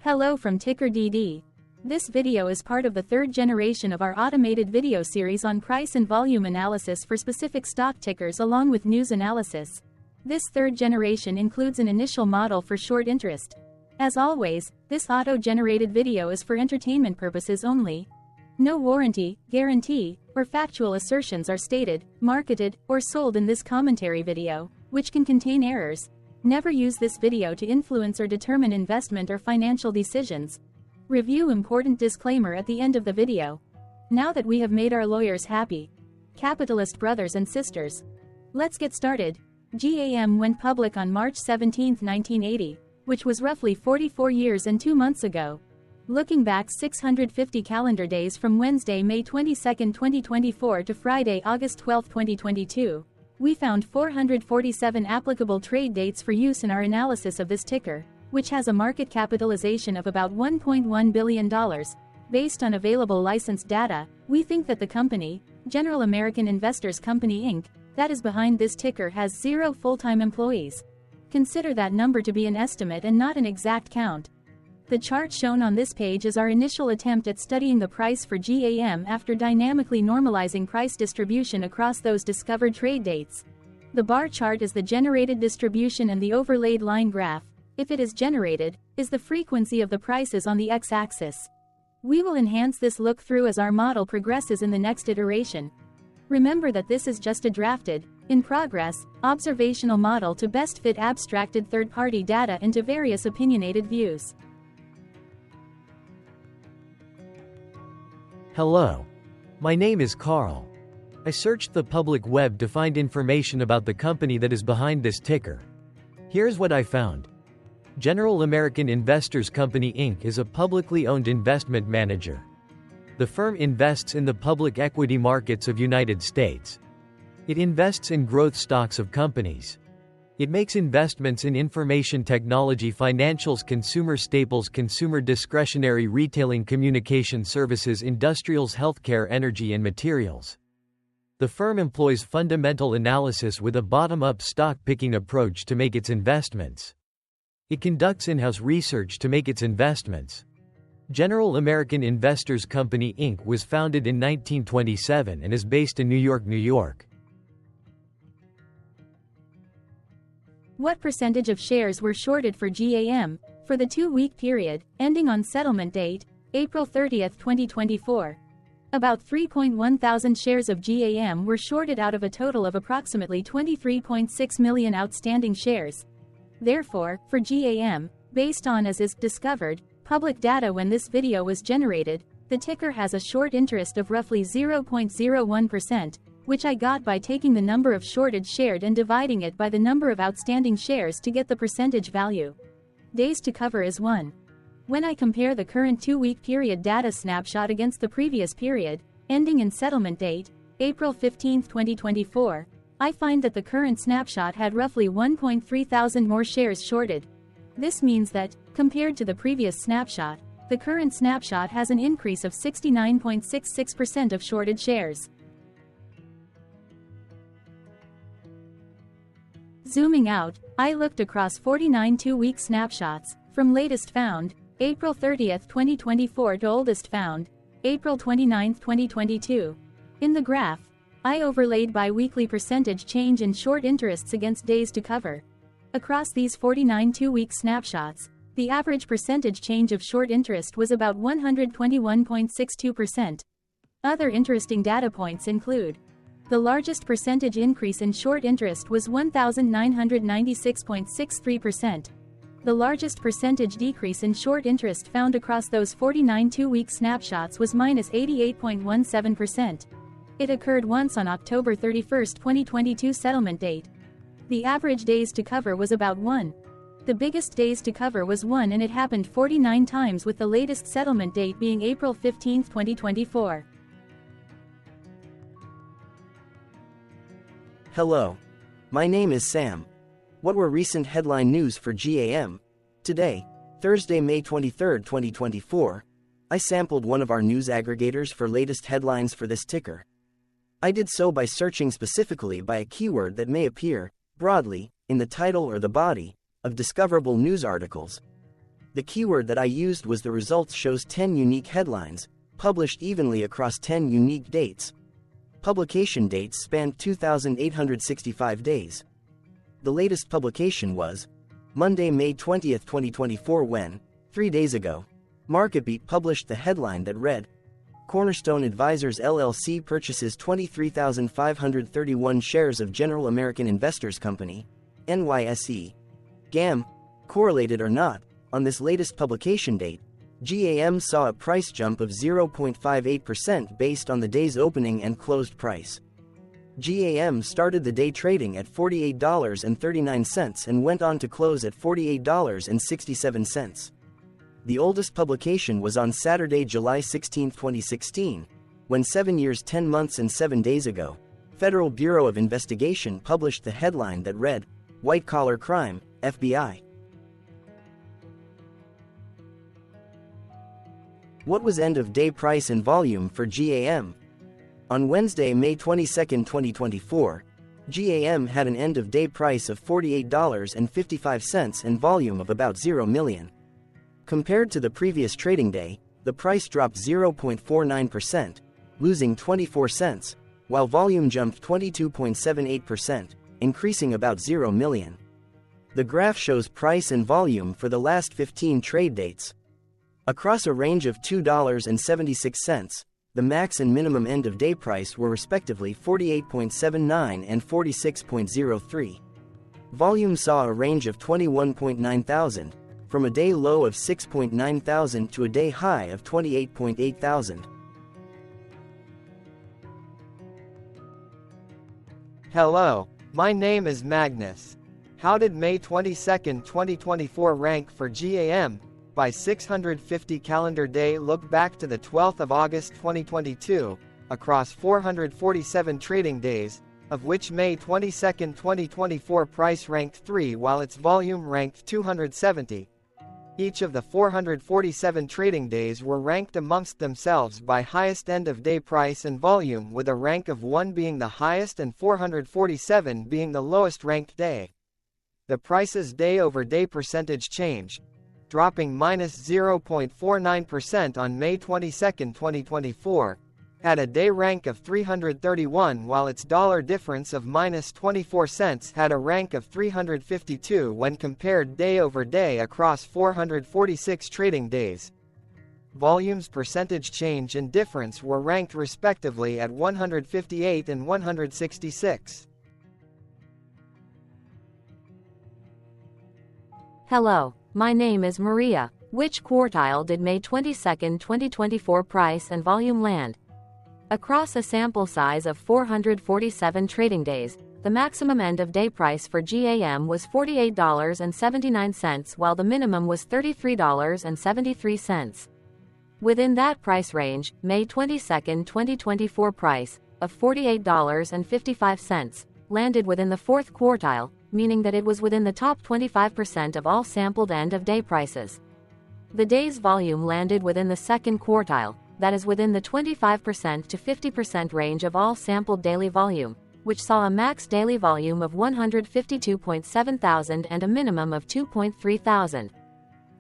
Hello from TickerDD. This video is part of the third generation of our automated video series on price and volume analysis for specific stock tickers along with news analysis. This third generation includes an initial model for short interest. As always, this auto-generated video is for entertainment purposes only. No warranty, guarantee, or factual assertions are stated, marketed, or sold in this commentary video, which can contain errors. Never use this video to influence or determine investment or financial decisions. Review important disclaimer at the end of the video. Now that we have made our lawyers happy, capitalist brothers and sisters, let's get started. GAM went public on March 17, 1980, which was roughly 44 years and 2 months ago. Looking back 650 calendar days from Wednesday, May 22, 2024 to Friday, August 12, 2022, we found 447 applicable trade dates for use in our analysis of this ticker, which has a market capitalization of about $1.1 billion. Based on available licensed data, we think that the company, General American Investors Company Inc., that is behind this ticker has 0 full-time employees. Consider that number to be an estimate and not an exact count. The chart shown on this page is our initial attempt at studying the price for GAM after dynamically normalizing price distribution across those discovered trade dates. The bar chart is the generated distribution and the overlaid line graph, if it is generated, is the frequency of the prices on the x-axis. We will enhance this look-through as our model progresses in the next iteration. Remember that this is just a drafted, in progress, observational model to best fit abstracted third-party data into various opinionated views. Hello. My name is Carl. I searched the public web to find information about the company that is behind this ticker. Here's what I found. General American Investors Company Inc. is a publicly owned investment manager. The firm invests in the public equity markets of United States. It invests in growth stocks of companies. It makes investments in information technology, financials, consumer staples, consumer discretionary retailing, communication services, industrials, healthcare, energy, and materials. The firm employs fundamental analysis with a bottom-up stock-picking approach to make its investments. It conducts in-house research to make its investments. General American Investors Company Inc. was founded in 1927 and is based in New York, New York. What percentage of shares were shorted for GAM, for the 2-week period, ending on settlement date, April 30, 2024? About 3.1 thousand shares of GAM were shorted out of a total of approximately 23.6 million outstanding shares. Therefore, for GAM, based on as is discovered, public data when this video was generated, the ticker has a short interest of roughly 0.01%, which I got by taking the number of shorted shared and dividing it by the number of outstanding shares to get the percentage value. Days to cover is 1. When I compare the current 2-week period data snapshot against the previous period, ending in settlement date, April 15, 2024, I find that the current snapshot had roughly 1.3 thousand more shares shorted. This means that, compared to the previous snapshot, the current snapshot has an increase of 69.66% of shorted shares. Zooming out, I looked across 49 2-week snapshots, from latest found, April 30, 2024 to oldest found, April 29, 2022. In the graph, I overlaid bi-weekly percentage change in short interests against days to cover. Across these 49 2-week snapshots, the average percentage change of short interest was about 121.62%. Other interesting data points include: the largest percentage increase in short interest was 1,996.63%. The largest percentage decrease in short interest found across those 49 2-week snapshots was -88.17%. It occurred once on October 31, 2022 settlement date. The average days to cover was about 1. The biggest days to cover was 1, and it happened 49 times, with the latest settlement date being April 15, 2024. Hello. My name is Sam. What were recent headline news for GAM? Today, Thursday, May 23, 2024, I sampled one of our news aggregators for latest headlines for this ticker. I did so by searching specifically by a keyword that may appear, broadly, in the title or the body, of discoverable news articles. The keyword that I used was the results shows 10 unique headlines, published evenly across 10 unique dates. Publication dates spanned 2,865 days. The latest publication was Monday, May 20, 2024 when, 3 days ago, MarketBeat published the headline that read, Cornerstone Advisors LLC purchases 23,531 shares of General American Investors Company, NYSE. GAM, correlated or not, on this latest publication date, GAM saw a price jump of 0.58% based on the day's opening and closed price. GAM started the day trading at $48.39 and went on to close at $48.67. The oldest publication was on Saturday, July 16, 2016, when 7 years, 10 months and 7 days ago, Federal Bureau of Investigation published the headline that read, White Collar Crime, FBI. What was end-of-day price and volume for GAM? On Wednesday, May 22, 2024, GAM had an end-of-day price of $48.55 and volume of about 0 million. Compared to the previous trading day, the price dropped 0.49%, losing 24 cents, while volume jumped 22.78%, increasing about 0 million. The graph shows price and volume for the last 15 trade dates. Across a range of $2.76, the max and minimum end-of-day price were respectively 48.79 and 46.03. Volume saw a range of 21.9 thousand, from a day low of 6.9 thousand to a day high of 28.8 thousand. Hello, my name is Magnus. How did May 22, 2024 rank for GAM? By 650 calendar day look back to the 12th of August 2022, across 447 trading days, of which May 22, 2024 price ranked 3 while its volume ranked 270. Each of the 447 trading days were ranked amongst themselves by highest end-of-day price and volume, with a rank of 1 being the highest and 447 being the lowest ranked day. The price's day-over-day percentage change, dropping -0.49% on May 22, 2024, had a day rank of 331 while its dollar difference of -24 cents had a rank of 352 when compared day over day across 446 trading days. Volume's percentage change and difference were ranked respectively at 158 and 166. Hello, my name is Maria. Which quartile did May 22, 2024 price and volume land? Across a sample size of 447 trading days, the maximum end-of-day price for GAM was $48.79 while the minimum was $33.73. Within that price range, May 22, 2024 price, of $48.55, landed within the fourth quartile, meaning that it was within the top 25% of all sampled end-of-day prices. The day's volume landed within the second quartile, that is within the 25% to 50% range of all sampled daily volume, which saw a max daily volume of 152.7 thousand and a minimum of 2.3 thousand.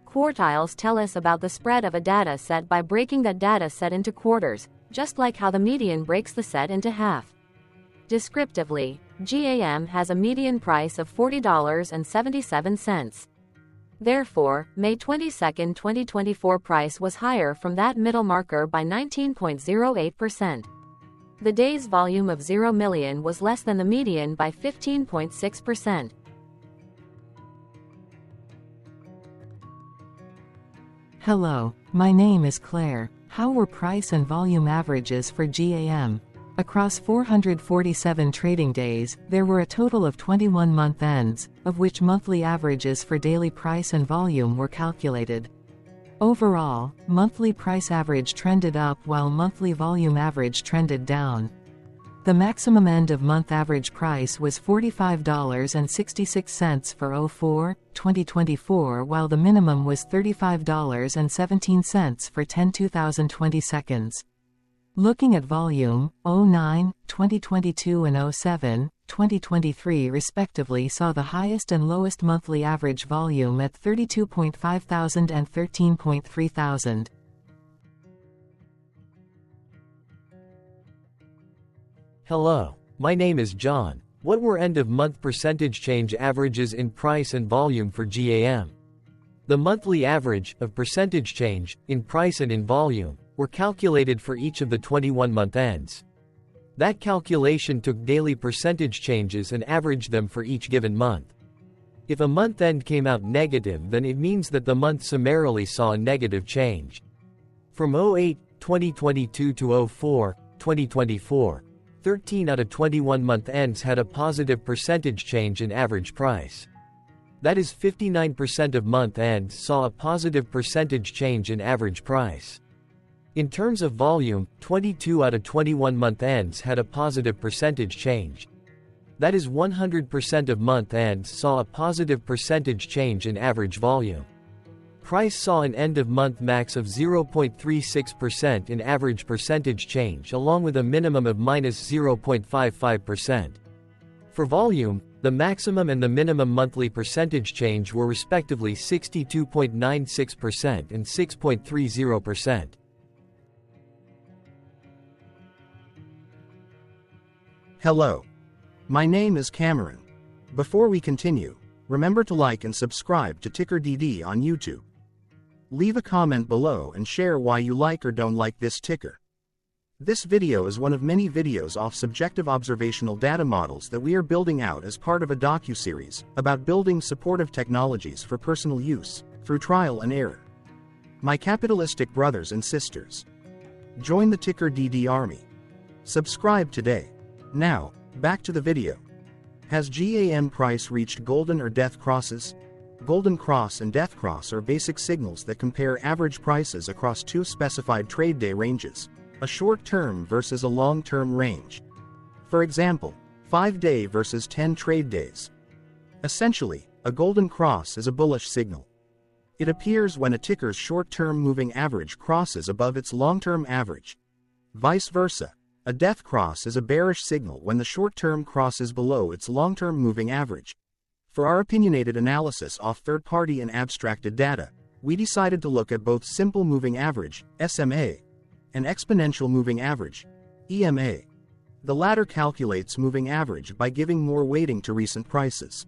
Quartiles tell us about the spread of a data set by breaking that data set into quarters, just like how the median breaks the set into half. Descriptively, GAM has a median price of $40.77. Therefore, May 22, 2024 price was higher from that middle marker by 19.08%. The day's volume of 0 million was less than the median by 15.6%. Hello, my name is Claire. How were price and volume averages for GAM? Across 447 trading days, there were a total of 21 month ends, of which monthly averages for daily price and volume were calculated. Overall, monthly price average trended up while monthly volume average trended down. The maximum end-of-month average price was $45.66 for 04/2024 while the minimum was $35.17 for 10/2020 seconds. Looking at volume, 09/2022 and 2023 respectively saw the highest and lowest monthly average volume at 32.5 thousand and 13.3 thousand. Hello, my name is John. What were end-of-month percentage change averages in price and volume for GAM? The monthly average of percentage change in price and in volume were calculated for each of the 21-month ends. That calculation took daily percentage changes and averaged them for each given month. If a month end came out negative, then it means that the month summarily saw a negative change. From 08/2022 to 04/2024, 13 out of 21 month ends had a positive percentage change in average price. That is 59% of month ends saw a positive percentage change in average price. In terms of volume, 22 out of 21 month ends had a positive percentage change. That is 100% of month ends saw a positive percentage change in average volume. Price saw an end-of-month max of 0.36% in average percentage change along with a minimum of -0.55%. For volume, the maximum and the minimum monthly percentage change were respectively 62.96% and 6.30%. Hello. My name is Cameron. Before we continue, remember to like and subscribe to TickerDD on YouTube. Leave a comment below and share why you like or don't like this ticker. This video is one of many videos off subjective observational data models that we are building out as part of a docu-series about building supportive technologies for personal use, through trial and error. My capitalistic brothers and sisters, join the TickerDD army. Subscribe today. Now, back to the video. Has GAM price reached golden or death crosses? Golden cross and death cross are basic signals that compare average prices across two specified trade day ranges, a short-term versus a long-term range. For example, 5-day versus 10 trade days. Essentially, a golden cross is a bullish signal. It appears when a ticker's short-term moving average crosses above its long-term average. Vice versa, a death cross is a bearish signal when the short-term crosses below its long-term moving average. For our opinionated analysis off third-party and abstracted data, we decided to look at both simple moving average, SMA, and exponential moving average, EMA. The latter calculates moving average by giving more weighting to recent prices.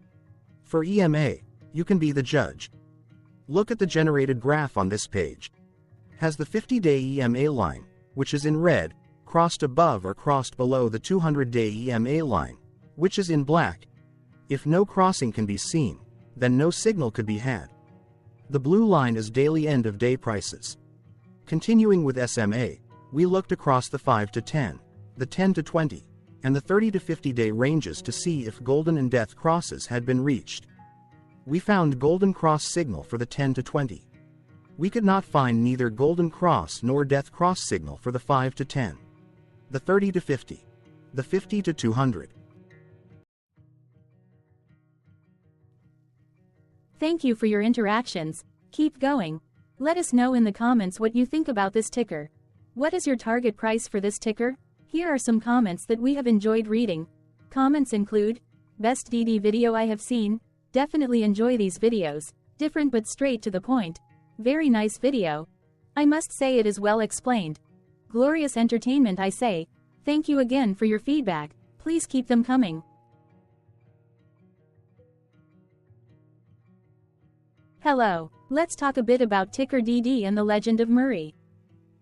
For EMA, you can be the judge. Look at the generated graph on this page. Has the 50-day EMA line, which is in red, crossed above or crossed below the 200-day EMA line, which is in black? If no crossing can be seen, then no signal could be had. The blue line is daily end-of-day prices. Continuing with SMA, we looked across the 5 to 10, the 10 to 20, and the 30 to 50-day ranges to see if golden and death crosses had been reached. We found golden cross signal for the 10 to 20. We could not find neither golden cross nor death cross signal for the 5 to 10, the 30 to 50, the 50 to 200. Thank you for your interactions. Keep going. Let us know in the comments what you think about this ticker. What is your target price for this ticker? Here are some comments that we have enjoyed reading. Comments include, best DD video I have seen, definitely enjoy these videos, different but straight to the point. Very nice video. I must say it is well explained. Glorious entertainment I say. Thank you again for your feedback. Please keep them coming. Hello, let's talk a bit about TickerDD and the Legend of Murray.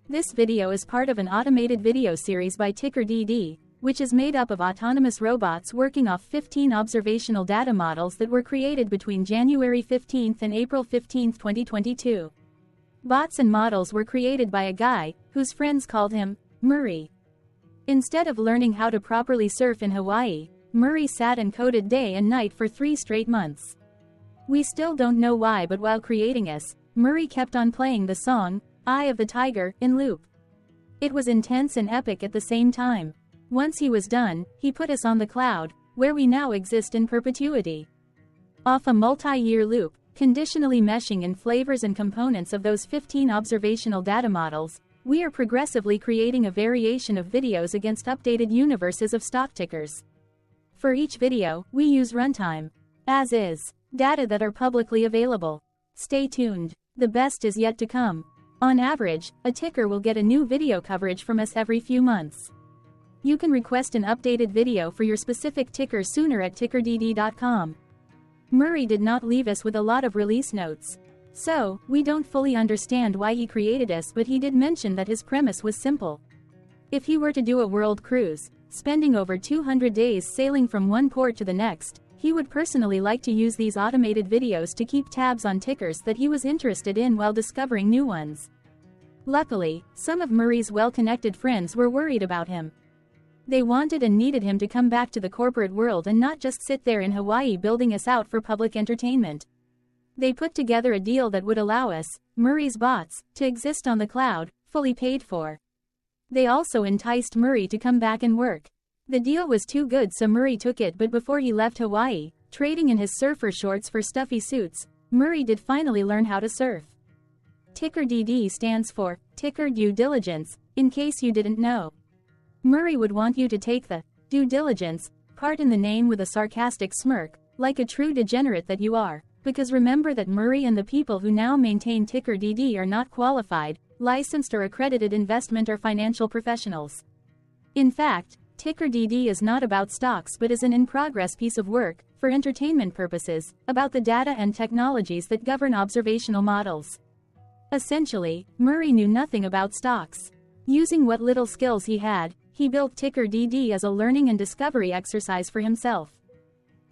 This video is part of an automated video series by TickerDD, which is made up of autonomous robots working off 15 observational data models that were created between January 15 and April 15, 2022. Bots and models were created by a guy, whose friends called him Murray. Instead of learning how to properly surf in Hawaii, Murray sat and coded day and night for 3 straight months. We still don't know why, but while creating us, Murray kept on playing the song, Eye of the Tiger, in loop. It was intense and epic at the same time. Once he was done, he put us on the cloud, where we now exist in perpetuity. Off a multi-year loop, conditionally meshing in flavors and components of those 15 observational data models, we are progressively creating a variation of videos against updated universes of stock tickers. For each video, we use runtime, as is, data that are publicly available. Stay tuned. The best is yet to come. On average, a ticker will get a new video coverage from us every few months. You can request an updated video for your specific ticker sooner at TickerDD.com. Murray did not leave us with a lot of release notes. So, we don't fully understand why he created us, but he did mention that his premise was simple. If he were to do a world cruise, spending over 200 days sailing from one port to the next, he would personally like to use these automated videos to keep tabs on tickers that he was interested in while discovering new ones. Luckily, some of Murray's well-connected friends were worried about him. They wanted and needed him to come back to the corporate world and not just sit there in Hawaii building us out for public entertainment. They put together a deal that would allow us, Murray's bots, to exist on the cloud, fully paid for. They also enticed Murray to come back and work. The deal was too good, so Murray took it, but before he left Hawaii, trading in his surfer shorts for stuffy suits, Murray did finally learn how to surf. TickerDD stands for Ticker Due Diligence, in case you didn't know. Murray would want you to take the due diligence part in the name with a sarcastic smirk, like a true degenerate that you are, because remember that Murray and the people who now maintain TickerDD are not qualified, licensed or accredited investment or financial professionals. In fact, TickerDD is not about stocks but is an in-progress piece of work, for entertainment purposes, about the data and technologies that govern observational models. Essentially, Murray knew nothing about stocks. Using what little skills he had, he built TickerDD as a learning and discovery exercise for himself.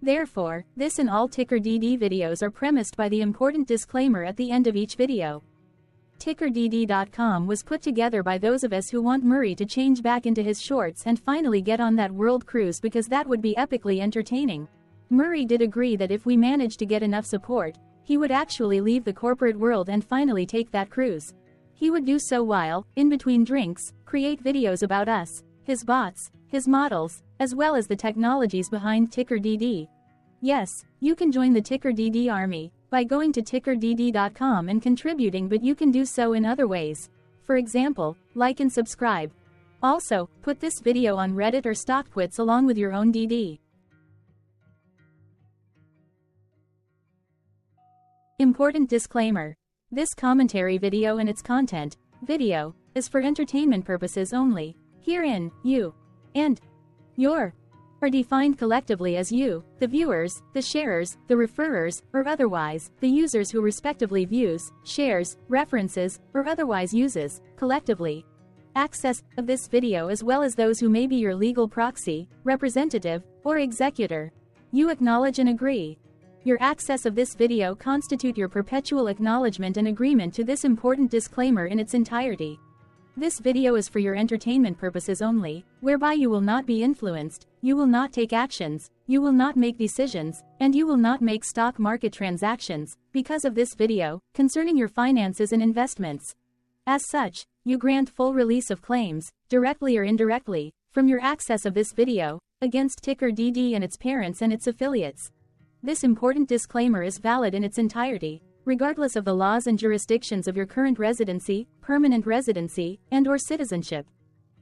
Therefore, this and all TickerDD videos are premised by the important disclaimer at the end of each video. TickerDD.com was put together by those of us who want Murray to change back into his shorts and finally get on that world cruise, because that would be epically entertaining. Murray did agree that if we managed to get enough support, he would actually leave the corporate world and finally take that cruise. He would do so while, in between drinks, create videos about us, his bots, his models, as well as the technologies behind TickerDD. Yes, you can join the TickerDD army by going to TickerDD.com and contributing, but you can do so in other ways. For example, like and subscribe. Also, put this video on Reddit or StockTwits along with your own DD. Important disclaimer. This commentary video and its content, video, is for entertainment purposes only. Herein, you and your are defined collectively as you, the viewers, the sharers, the referrers, or otherwise, the users who respectively views, shares, references, or otherwise uses, collectively, access of this video, as well as those who may be your legal proxy, representative, or executor. You acknowledge and agree. Your access of this video constitute your perpetual acknowledgement and agreement to this important disclaimer in its entirety. This video is for your entertainment purposes only, whereby you will not be influenced, you will not take actions, you will not make decisions, and you will not make stock market transactions, because of this video, concerning your finances and investments. As such, you grant full release of claims, directly or indirectly, from your access of this video, against TickerDD and its parents and its affiliates. This important disclaimer is valid in its entirety, regardless of the laws and jurisdictions of your current residency, permanent residency, and/or citizenship.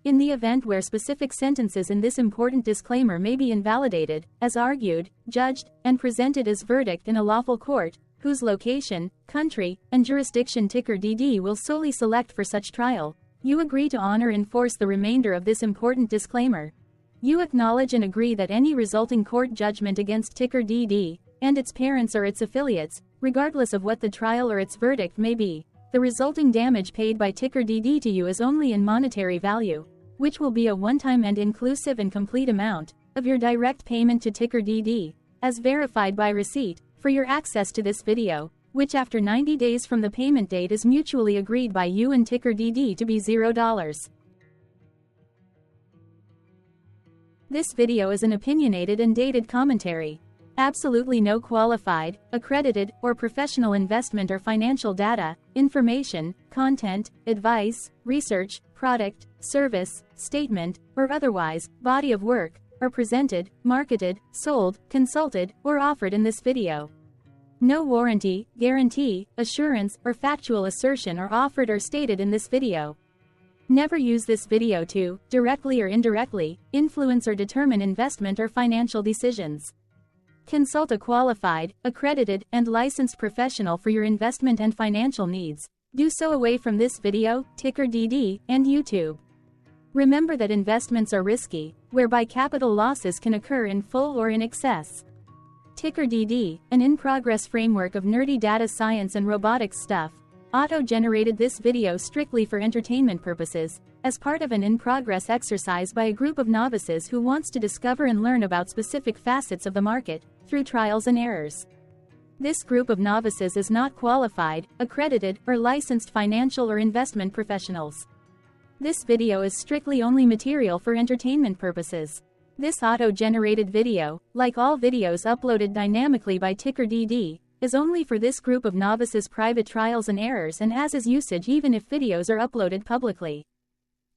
In the event where specific sentences in this important disclaimer may be invalidated, as argued, judged, and presented as verdict in a lawful court, whose location, country, and jurisdiction TickerDD will solely select for such trial, you agree to honor and enforce the remainder of this important disclaimer. You acknowledge and agree that any resulting court judgment against TickerDD and its parents or its affiliates, regardless of what the trial or its verdict may be, the resulting damage paid by TickerDD to you is only in monetary value, which will be a one-time and inclusive and complete amount of your direct payment to TickerDD, as verified by receipt, for your access to this video, which after 90 days from the payment date is mutually agreed by you and TickerDD to be $0. This video is an opinionated and dated commentary. Absolutely no qualified, accredited, or professional investment or financial data, information, content, advice, research, product, service, statement, or otherwise, body of work, are presented, marketed, sold, consulted, or offered in this video. No warranty, guarantee, assurance, or factual assertion are offered or stated in this video. Never use this video to, directly or indirectly, influence or determine investment or financial decisions. Consult a qualified, accredited, and licensed professional for your investment and financial needs. Do so away from this video, TickerDD, and YouTube. Remember that investments are risky, whereby capital losses can occur in full or in excess. TickerDD, an in-progress framework of nerdy data science and robotics stuff, auto-generated this video strictly for entertainment purposes, as part of an in-progress exercise by a group of novices who wants to discover and learn about specific facets of the market, through trials and errors. This group of novices is not qualified, accredited, or licensed financial or investment professionals. This video is strictly only material for entertainment purposes. This auto-generated video, like all videos uploaded dynamically by TickerDD, is only for this group of novices' private trials and errors and as is usage even if videos are uploaded publicly.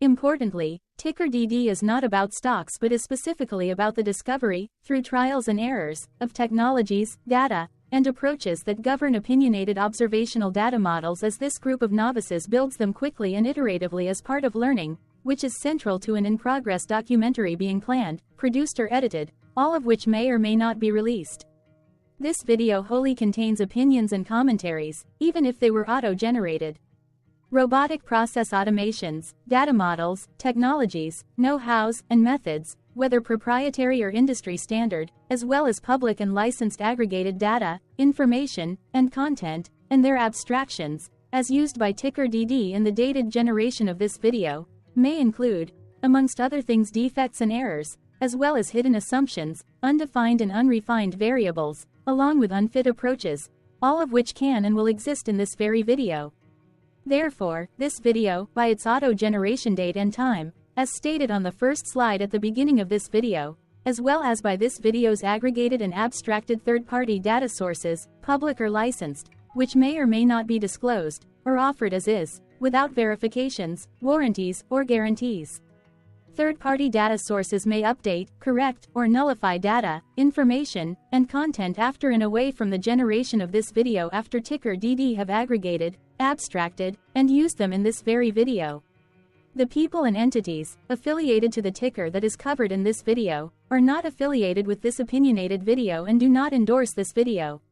Importantly, TickerDD is not about stocks but is specifically about the discovery, through trials and errors, of technologies, data, and approaches that govern opinionated observational data models as this group of novices builds them quickly and iteratively as part of learning, which is central to an in-progress documentary being planned, produced or edited, all of which may or may not be released. This video wholly contains opinions and commentaries, even if they were auto-generated. Robotic process automations, data models, technologies, know-hows, and methods, whether proprietary or industry standard, as well as public and licensed aggregated data, information, and content, and their abstractions, as used by TickerDD in the dated generation of this video, may include, amongst other things, defects and errors, as well as hidden assumptions, undefined and unrefined variables, along with unfit approaches, all of which can and will exist in this very video. Therefore, this video, by its auto-generation date and time, as stated on the first slide at the beginning of this video, as well as by this video's aggregated and abstracted third-party data sources, public or licensed, which may or may not be disclosed, or offered as is, without verifications, warranties, or guarantees. Third-party data sources may update, correct, or nullify data, information, and content after and away from the generation of this video after TickerDD have aggregated, abstracted, and used them in this very video. The people and entities, affiliated to the ticker that is covered in this video, are not affiliated with this opinionated video and do not endorse this video.